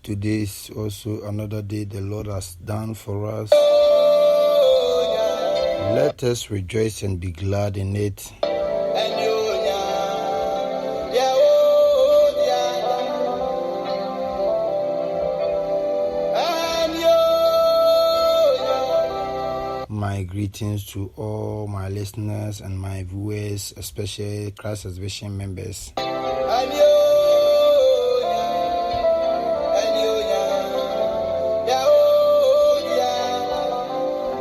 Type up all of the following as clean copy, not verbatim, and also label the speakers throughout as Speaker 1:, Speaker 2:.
Speaker 1: Today is also another day the Lord has done for us. Let us rejoice and be glad in it. My greetings to all my listeners and my viewers, especially Christ Vision members.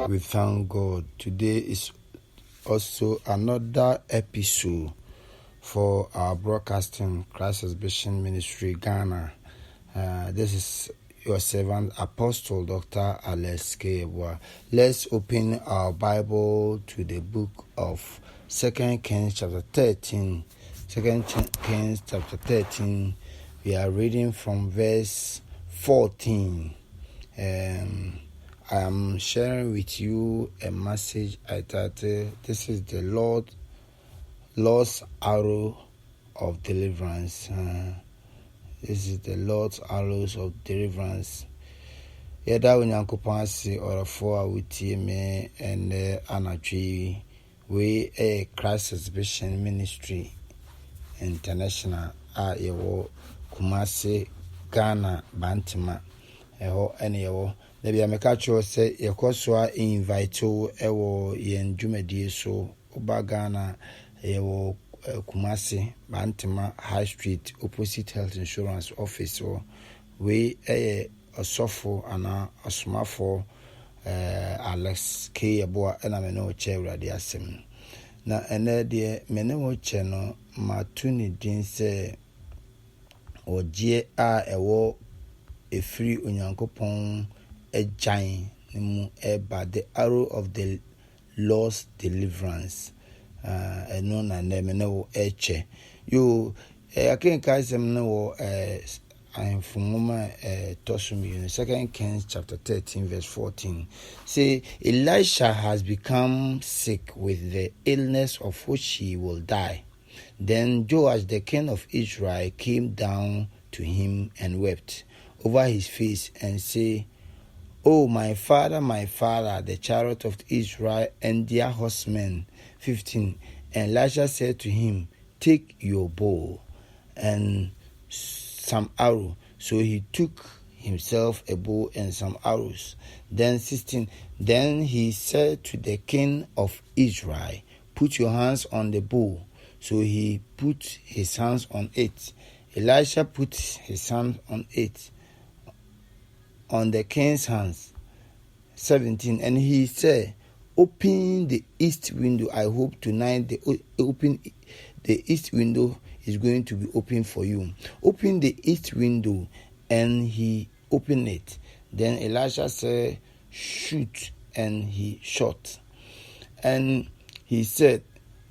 Speaker 1: We thank God. Today is also another episode for our broadcasting Christ Vision Ministry Ghana. This is your servant Apostle Dr. Alex Yeboah. Let's open our Bible to the book of 2 Kings chapter 13. 2 Kings chapter 13. We are reading from verse 14. I am sharing with you a message entitled, "This is the Lord's arrow of deliverance." This is the Lord's arrows of deliverance. Yada unyankopon ase orafo a wutie me ene anatwi we a Christ Vision Ministry International a yewo Kumasi Ghana Bantima eho ene yewo na bia meka cho se yekoso a invite o ewo yen dwumadie so oba Ghana yewo Kumasi Bantima High Street opposite Health Insurance Office or we osofo ana osomafo Alex Yeboah ena me no che urade asem na ene de me ne wo che no matuni din se ogie a ewo efiri onyankopon agyan mu eba the arrow of the Lord's deliverance. No na me no eche you akenka sem no I'm from Tosumi, 2 Kings chapter 13 verse 14. Say Elisha has become sick with the illness of which he will die. Then Joash the king of Israel came down to him and wept over his face and say, "Oh my father, the chariot of Israel and their horsemen." 15. And Elisha said to him, "Take your bow and some arrow." So he took himself a bow and some arrows. Then 16. Then he said to the king of Israel, "Put your hands on the bow." So he put his hands on it. Elisha put his hand on it, on the king's hands. 17. And he said, "Open the east window." I hope tonight the east window is going to be open for you. Open the east window, and he opened it. Then Elisha said, "Shoot," and he shot. And he said,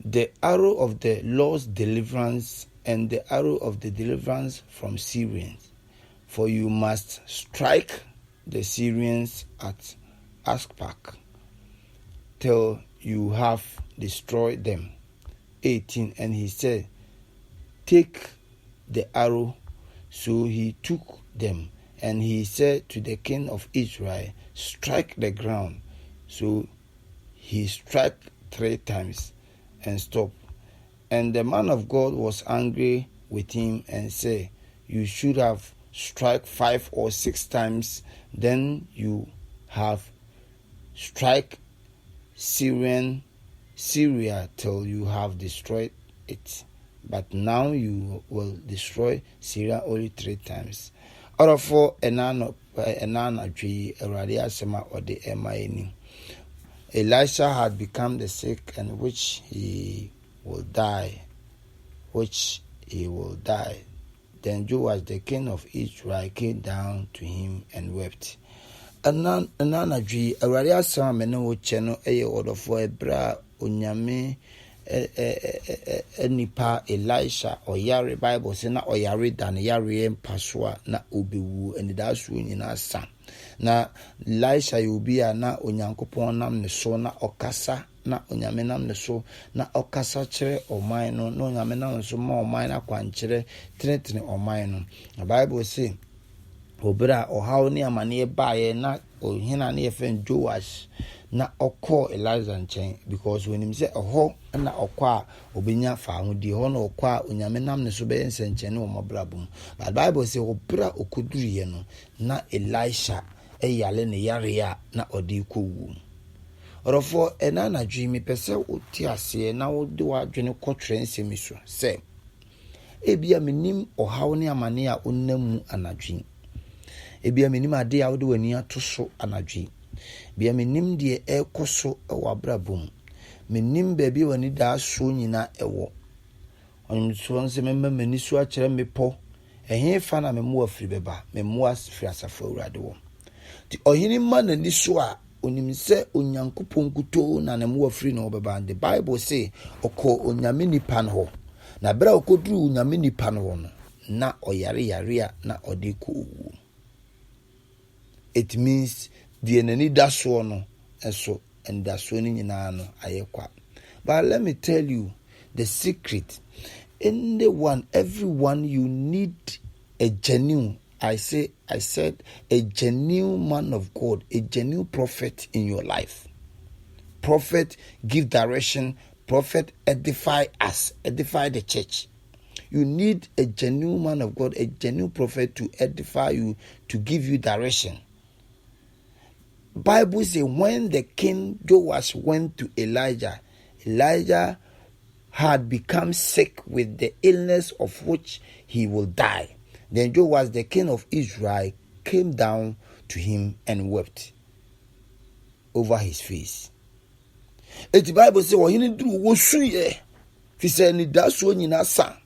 Speaker 1: "The arrow of the Lord's deliverance and the arrow of the deliverance from Syrians. For you must strike the Syrians at Aspach till you have destroyed them." 18. And he said, "Take the arrow." So he took them. And he said to the king of Israel, "Strike the ground." So he struck 3 times and stopped. And the man of God was angry with him and said, "You should have struck 5 or 6 times, then you have struck Syria till you have destroyed it. But now you will destroy Syria only 3 times. Orafo enana dwi Awurade asema ode emaini. Elisha had become the sick and which he will die. Then Joash the king of Israel came down to him and wept. Anana dwi Awurade asema me no che no eye odofo ebra onyame nipa Elisha oyare Bible say na oyare dan yare mpaso a na obewu enidaso nyina sa na Elisha yobia na onyankopon nam ne so na okasa na onyame nam ne so na okasa kire oman no na onyame nam ne so ma oman na kwankire tenetene oman no. The Bible say obra ohaw ni amane baaye na ohina na yefen Joash na okọ Elijah nchen because when him say oho na okọ a obenya fa ahodi ho na okọ a onyame nam ne so be nsenchen ne omobrabum. But Bible say obra okoduriye no na Elisha eyale ne yare a na odi kowu. Orofo enana dwi pese oti ase na wode wadwene kotwere nsemiso say ebia menim ohaw ne amane a onnamu anadwi. Ebia menim ade a wode wani atoso anadwi. Bia menim de ekoso ewa brabum. Menim baabi wani da so nyina ewo. Onso nse memma mani so a kire mepo. Ehe fa na memo afiri beba. Memo afiri asafo awurade wo. Ti ohini ma na ni so a onim se onyankopon kuto na memo afiri no beba. The Bible say oko onyame nipa no ho. Na bra okoduru onyame nipa no ho no na oyare yare a na odeko owu. It means the enemy that's one so and that's one in no ayekwa. But let me tell you the secret. Everyone, you need a genuine, I said a genuine man of God, a genuine prophet in your life. Prophet give direction, prophet edify us, edify the church. You need a genuine man of God, a genuine prophet to edify you, to give you direction. Bible says when the king Joash went to Elijah had become sick with the illness of which he will die. Then Joash, the king of Israel, came down to him and wept over his face. The Bible says, "What he do was suye." He said, "Ni daso ni nasa."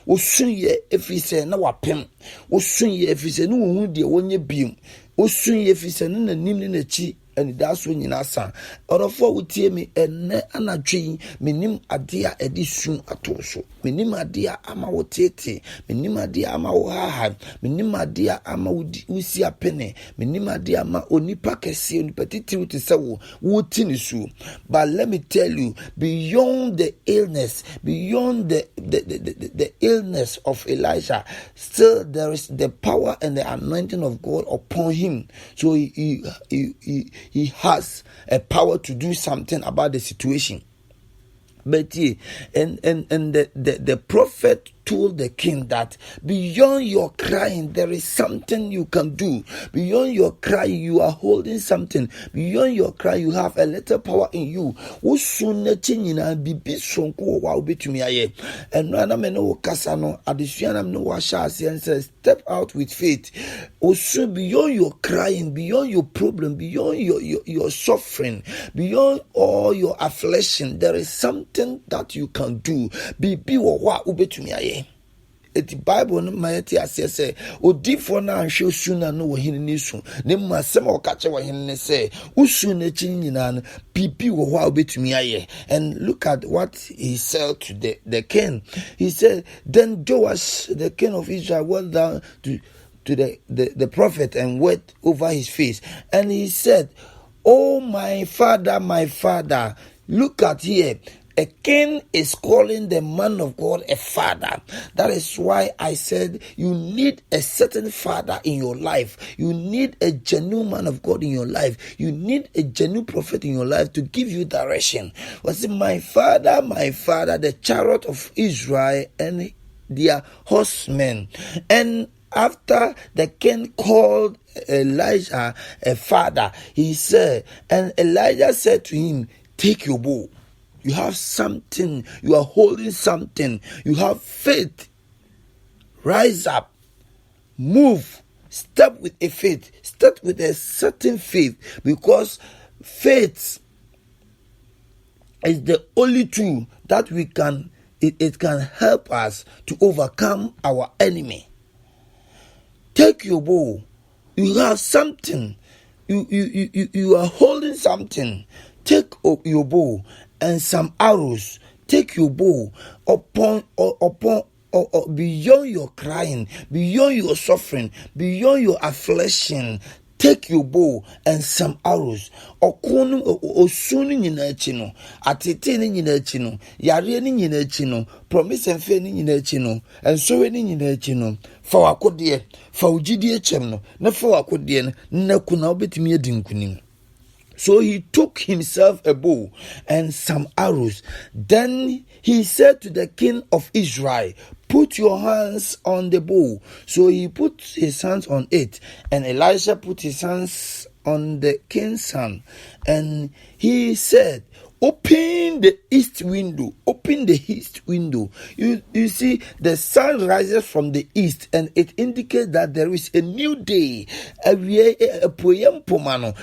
Speaker 1: Osunye efise na wapem. Osunye efise no hu de wonye biem. Osunye efise no na nim ne na chi and that's when you san. Or for would tear me and anadwin, minim adia edisun atoso. Minim adia ama wotete, minim adia ama waha, minim adia ama usia pene, minim adia ama onipa kese onipatiti utisawo, wotinisu. But let me tell you, beyond the illness, beyond the illness of Elijah, still there is the power and the anointing of God upon him. So he has a power to do something about the situation. But the prophet told the king that beyond your crying, there is something you can do. Beyond your crying, you are holding something. Beyond your crying, you have a little power in you. And step out with faith. Also, beyond your crying, beyond your problem, beyond your suffering, beyond all your affliction, there is something that you can do. The Bible no mighty as say odi for na hwe suna no wo hin ni su ne masem o ka che wo hin ne say usu na chi nyina no pipi wo ho a obetumi aye. And look at what he said to the king. He said, then Joash, the king of Israel, went down to the prophet and wept over his face, and he said, "Oh my father, look at here. A king is calling the man of God a father." That is why I said you need a certain father in your life. You need a genuine man of God in your life. You need a genuine prophet in your life to give you direction. Was it my father, the chariot of Israel and their horsemen? And after the king called Elijah a father, he said, and Elijah said to him, "Take your bow. You have something. You are holding something. You have faith. Rise up. Move. Step with a faith. Step with a certain faith. Because faith is the only tool that we can, it can help us to overcome our enemy. Take your bow. You have something. You are holding something. Take your bow and some arrows. Take your bow upon beyond your crying, beyond your suffering, beyond your affliction. Take your bow and some arrows. Okonu osuni nyina echi no, atete ni nyina echi no, yare ni nyina echi no, promise and faith ni nyina echi no, ensowe ni nyina echi no. Fa wakodie, fa ugidie chem no, na fa wakodie na kuna obetimi edi nkunim. So he took himself a bow and some arrows. Then he said to the king of Israel, put your hands on the bow. So he put his hands on it, and Elisha put his hands on the king's son. And he said, open the east window. Open the east window. You see, the sun rises from the east, and it indicates that there is a new day. A poem pomano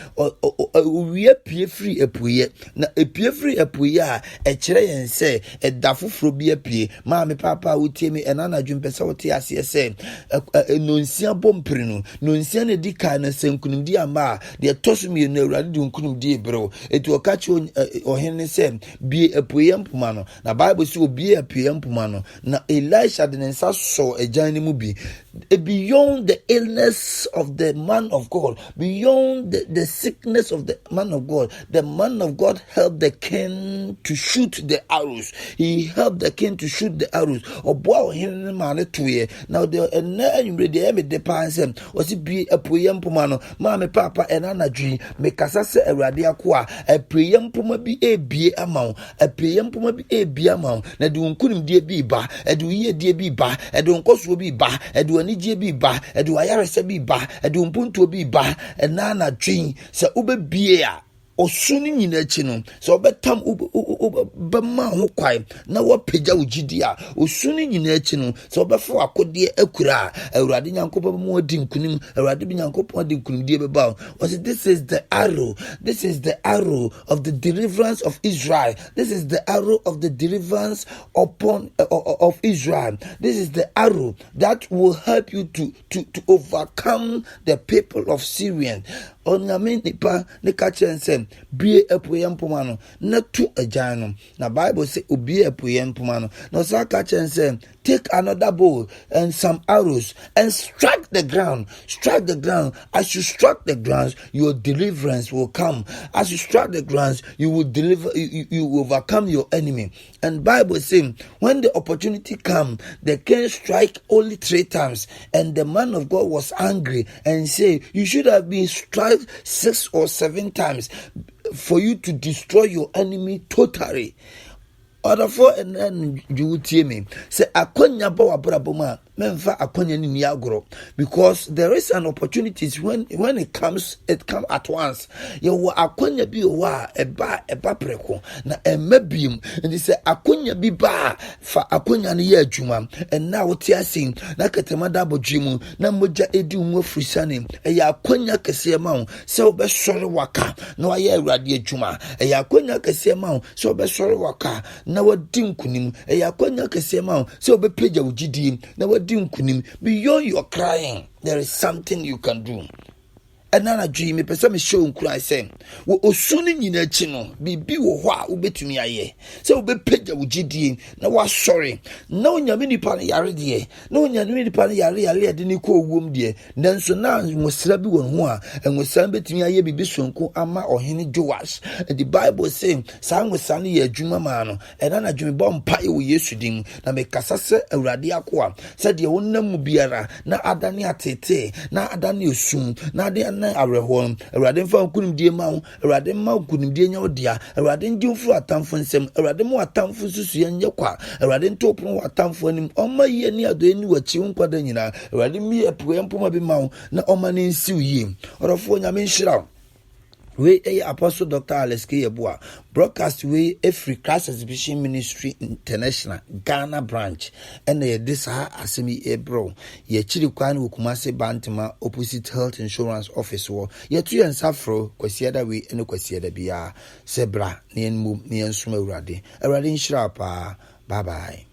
Speaker 1: we appear free a puye. Na a pie free a puya, a chere and say, a dafu frobia pie. Mammy papa would tell me an anna jumpesa as ye say, a nunsia bomprino, nunsiane di kindness, and couldn't dear ma, they are tossing me no radun couldn't dear bro. It will catch you or him say, be a poem pomano. Na Bible so be a poem pomano. Na Elisha didn't saw a giant movie. Beyond the illness of the man of God, beyond the sickness of the man of God helped the king to shoot the arrows. He helped the king to shoot the arrows. Or boy, him man to ye. Now the the parents was it be a poem pomano, mammy papa and anna dream, make us say a radiaqua, a poem poma be a be amount, a poem poma be a be amount. Now do couldn't dear be ba, a do ye dear be ba, a don't cost will be ba, a do an be ba, a do I be ba, a do punto be ba, and nana dream, so ube beer. Osuni nyina echi no so obetam bema ho kwai na wo pagya ugidia osuni nyina echi no so obefo akode akura awurade nyankopon mo adi nkunim awurade bi nyankopon adi nkunim die beba was this is the arrow of the deliverance of Israel. This is the arrow of the deliverance of Israel. This is the arrow that will help you to overcome the people of Syrian. Onyame nipa ne ka chense bie apoyem pomano na tu agano na Bible say obie apoyem pomano na so ka chense take another bow and some arrows and strike the ground. As you strike the ground, your deliverance will come. As you strike the ground, you will you overcome your enemy. And Bible saying when the opportunity come, the king strike only 3 times, and the man of God was angry and say you should have been struck 6 or 7 times for you to destroy your enemy totally. Other for and then you would hear me say akonya ba wabraboma memfa akonya ni agro, because there is an opportunity when it comes at once. You akonya bi wa eba preko na emabim, and they say akonya bi ba fa akonya ne ya adwuma, and now what you are seeing na ketema dabo jimu na moja edi unwo frisane ya akonya kese ma se obesore waka na wa ya awurade adwuma ya akonya kese ma se obesore waka na wadi nkunim ya akonya kese ma se obepagya ugidi na wadi nkunim. Beyond your crying, there is something you can do. And nana dream me pesa me show nkura say wo osuni nyina chi no bibi wo ho a ubetumi aye say obepagya ugidie na wa sorry na onyame nipa ne yare de na onyame nipa ne yare de ni ko owom de nanso na nwosra bi wo ho a nwosra betumi aye bibi sonko ama ohene Joash. And the Bible saying sa nwosra ne ya adwuma ma no and nana dream bo mpa e wo Yesu dim na me kasa se awurade akoa se de wonnam mu biara na adane atete na adane osum na ade na arehon awurade mfa nkunimdie ma wo awurade ma nkunimdie nya odia awurade ndimfu atamfo nsem awurade mu atamfo susu ye nye kwa awurade ntopon atamfo anim oma ye ni ado ani wachi nkwada nyina awurade mi epuwe mpoma bi ma wo na oma ne nsiw yie orofo nyame nhira. We Apostle Dr. Yeboah broadcast we every Christ Exhibition Ministry International Ghana branch, and this asemi ebro ye chiri kwan wokumase bantima opposite health insurance office wo ye tu en safro kwasiada we ene kwasiada bia sebra ne enmu ne ensuma awurade nhira pa. Bye bye.